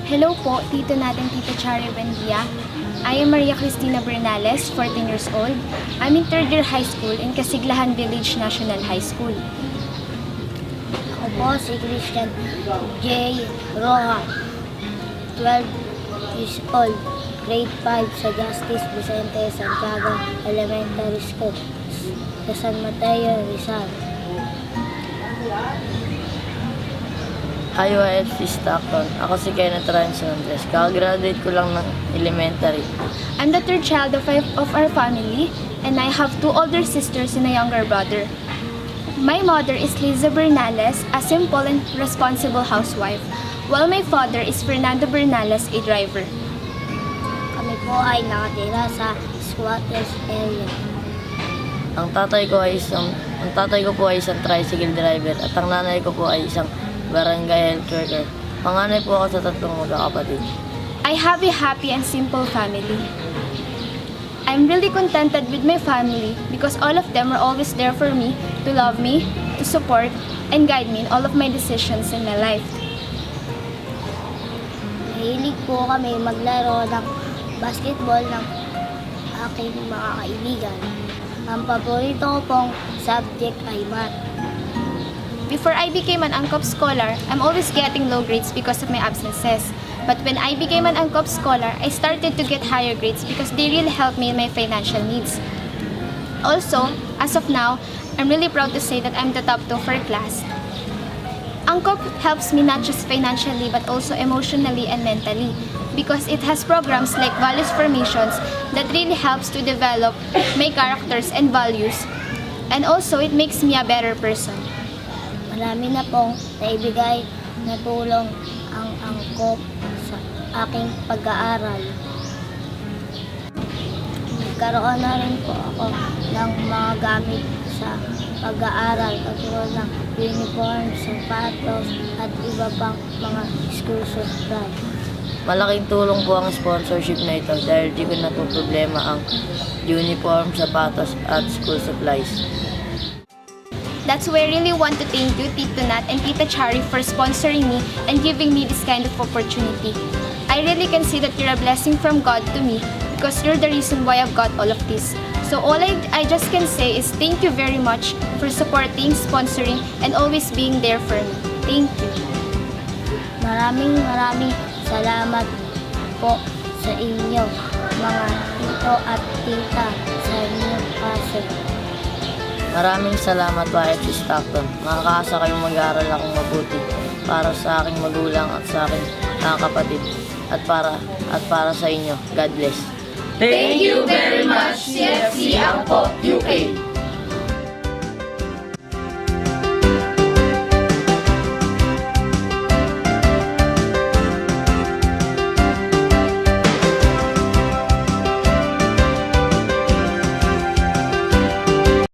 Hello po, Tito natin, Tita Chari Buendia. I am Maria Cristina Bernales, 14 years old. I'm in third year high school in Casiglahan Village National High School. Ako po si Christian J. Roja, 12 years old, grade 5 sa Justice Vicente Santiago Elementary School sa San Mateo, Rizal. IOFC Stockton. Ako si Kenneth Ryan Andres. Kakagraduate ko lang ng elementary. I'm the third child of our family, and I have two older sisters and a younger brother. My mother is Liza Bernales, a simple and responsible housewife, while my father is Fernando Bernales, a driver. Kami po ay nakatira sa squatters area. Ang tatay ko po ay isang tricycle driver at ang nanay ko po ay isang barangay health worker. Panganay po ako sa tatlong magkakapatid. I have a happy and simple family. I'm really contented with my family because all of them are always there for me, to love me, to support, and guide me in all of my decisions in my life. Mahilig po kami maglaro ng basketball ng aking mga kaibigan. Ang paborito ko pong subject ay math. Before I became an ANCOP scholar, I'm always getting low grades because of my absences. But when I became an ANCOP scholar, I started to get higher grades because they really helped me in my financial needs. Also, as of now, I'm really proud to say that I'm the top 2 for class. ANCOP helps me not just financially but also emotionally and mentally because it has programs like values formations that really helps to develop my characters and values. And also, it makes me a better person. Marami na pong naibigay na tulong ang angkop sa aking pag-aaral. Nagkaroon na rin po ako ng mga gamit sa pag-aaral katulad ng uniform, sapatos, at iba pang mga school supply. Malaking tulong po ang sponsorship na ito dahil di ko na po problema ang uniform, sapatos at school supplies. That's why I really want to thank you, Tito Nat and Tita Chari, for sponsoring me and giving me this kind of opportunity. I really can see that you're a blessing from God to me because you're the reason why I've got all of this. So all I just can say is thank you very much for supporting, sponsoring, and always being there for me. Thank you. Maraming salamat po sa inyo, mga tito at tita, sa inyong pasok. Maraming salamat po IOFC Stockton. Makakaasa kayong mag-aaral akong mabuti para sa aking magulang at sa aking mga kapatid at para sa inyo. God bless. Thank you very much, CFC Angkop UK.